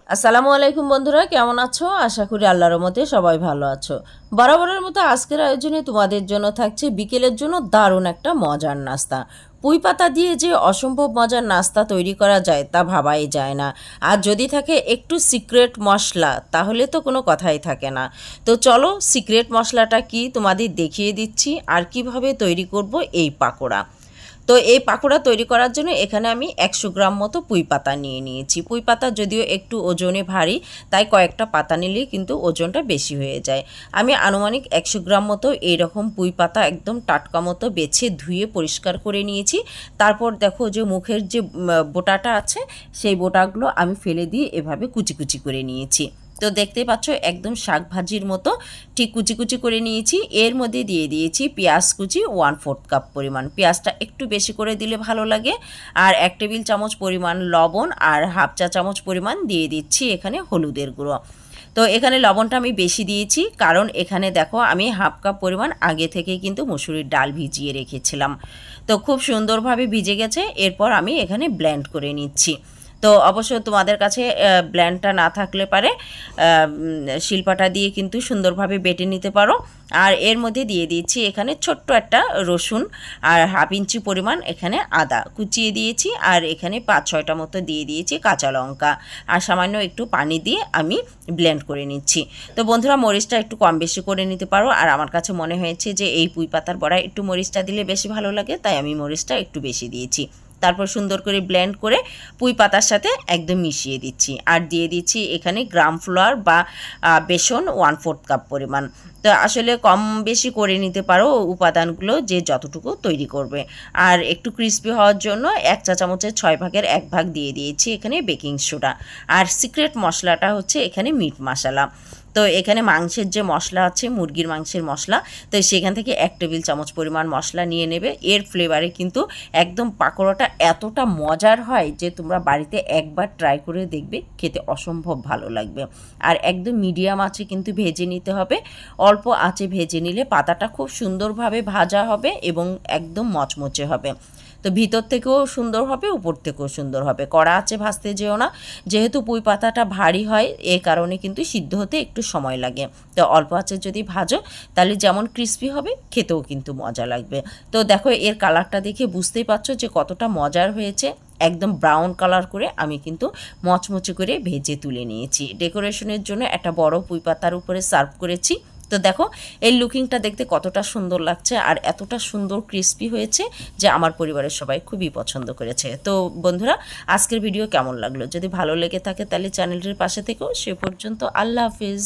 আসসালামু আলাইকুম বন্ধুরা, কেমন আছো? আশা করি আল্লাহর রহমতে সবাই ভালো আছো। বরাবরের মতো আজকের আয়োজনে তোমাদের জন্য থাকছে বিকেলের জন্য দারুণ একটা মজার নাস্তা। পুঁই পাতা দিয়ে যে অসম্ভব মজার নাস্তা তৈরি করা যায় তা ভাবাই যায় না। আর যদি থাকে একটু সিক্রেট মশলা তাহলে তো কোনো কথাই থাকে না। তো চলো সিক্রেট মশলাটা কি তোমাদের দেখিয়ে দিচ্ছি আর কিভাবে তৈরি করব এই পাকোড়া। তো এই পাকোড়া তৈরি করার জন্য এখানে আমি 100 গ্রাম মতো পুঁই পাতা নিয়ে নিয়েছি। পুঁই পাতা যদিও একটু ওজনে ভারী, তাই কয়েকটা পাতা নিলেই কিন্তু ওজনটা বেশি হয়ে যায়। আমি আনুমানিক 100 গ্রাম মতো এইরকম পুঁই পাতা একদম টাটকা মতো বেছে ধুয়ে পরিষ্কার করে নিয়েছি। তারপর দেখো যে মুখের যে বোটাটা আছে সেই বোটাগুলো আমি ফেলে দিয়ে এভাবে কুচি কুচি করে নিয়েছি। তো দেখতেই পাচ্ছ একদম শাক ভাজির মতো ঠিক কুচি কুচি করে নিয়েছি। এর মধ্যে দিয়ে দিয়েছি পেঁয়াজ কুচি 1/4 কাপ পরিমাণ। পেঁয়াজটা একটু বেশি করে দিলে ভালো লাগে। আর 1 টেবিল চামচ পরিমাণ লবণ আর হাফ চা চামচ পরিমাণ দিয়ে দিচ্ছি এখানে হলুদের গুঁড়ো। তো এখানে লবণটা আমি বেশি দিয়েছি কারণ এখানে দেখো আমি হাফ কাপ পরিমাণ আগে থেকেই কিন্তু মসুরির ডাল ভিজিয়ে রেখেছিলাম। তো খুব সুন্দরভাবে ভিজে গেছে। এরপর আমি এখানে ব্লেন্ড করে নিচ্ছি। তো অবশ্য তোমাদের কাছে ব্লেন্ডটা না থাকলে পারে শিলপাটা দিয়ে কিন্তু সুন্দরভাবে বেটে নিতে পারো। আর এর মধ্যে দিয়ে দিয়েছি এখানে ছোট্ট একটা রসুন আর হাফ ইঞ্চি পরিমাণ এখানে আদা কুচিয়ে দিয়েছি। আর এখানে 5-6টা মতো দিয়ে দিয়েছি কাঁচা লঙ্কা আর সামান্য একটু পানি দিয়ে আমি ব্লেন্ড করে নিচ্ছি। তো বন্ধুরা মরিচটা একটু কম বেশি করে নিতে পারো। আর আমার কাছে মনে হয়েছে যে এই পুঁই পাতার বড়ায় একটু মরিচটা দিলে বেশি ভালো লাগে, তাই আমি মরিচটা একটু বেশি দিয়েছি। তারপর সুন্দর করে ব্লেন্ড করে পুঁই পাতার সাথে একদম মিশিয়ে দিচ্ছি। আর দিয়ে দিচ্ছি এখানে গ্রাম ফ্লোয়ার বা বেসন 1/4 কাপ পরিমাণ। তো আসলে কম বেশি করে নিতে পারো উপাদানগুলো যে যতটুকু তৈরি করবে। আর একটু ক্রিস্পি হওয়ার জন্য 1 চা চামচের 6 ভাগের 1 ভাগ দিয়ে দিয়েছি এখানে বেকিং সোডা। আর সিক্রেট মশলাটা হচ্ছে এখানে মিট মশলা। তো এখানে মাংসের যে মশলা আছে মুরগির মাংসের মশলা, তো সেখান থেকে 1 টেবিল চামচ পরিমাণ মশলা নিয়ে নেবে। এর ফ্লেভারে কিন্তু একদম পাকোড়াটা এতটা মজার হয় যে তোমরা বাড়িতে একবার ট্রাই করে দেখবে, খেতে অসম্ভব ভালো লাগবে। আর একদম মিডিয়াম আঁচে কিন্তু ভেজে নিতে হবে। অল্প আঁচে ভেজে নিলে পাতাটা খুব সুন্দরভাবে ভাজা হবে এবং একদম মচমচে হবে। তো ভিতর থেকেও সুন্দর হবে, উপর থেকেও সুন্দর হবে। কড়া আঁচে ভাজতে যেও না, যেহেতু পুঁই পাতাটা ভারী হয় এ কারণে কিন্তু সিদ্ধ হতে একটু সময় লাগে। তো অল্প আঁচে যদি ভাজো তাহলে যেমন ক্রিস্পি হবে খেতেও কিন্তু মজা লাগবে। তো দেখো এর কালারটা দেখে বুঝতেই পারছো যে কতটা মজার হয়েছে। একদম ব্রাউন কালার করে আমি কিন্তু মচমচে করে ভেজে তুলে নিয়েছি। ডেকোরেশনের জন্য একটা বড় পুঁই পাতার উপরে সার্ভ করেছি। তো দেখো এর লুকিংটা দেখতে কতটা সুন্দর লাগছে আর এতটা সুন্দর ক্রিস্পি হয়েছে যে আমার পরিবারের সবাই খুবই পছন্দ করেছে। তো বন্ধুরা আজকের ভিডিও কেমন লাগলো? যদি ভালো লেগে থাকে তাহলে চ্যানেলটির পাশে থেকেও। সে পর্যন্ত আল্লাহ হাফিজ।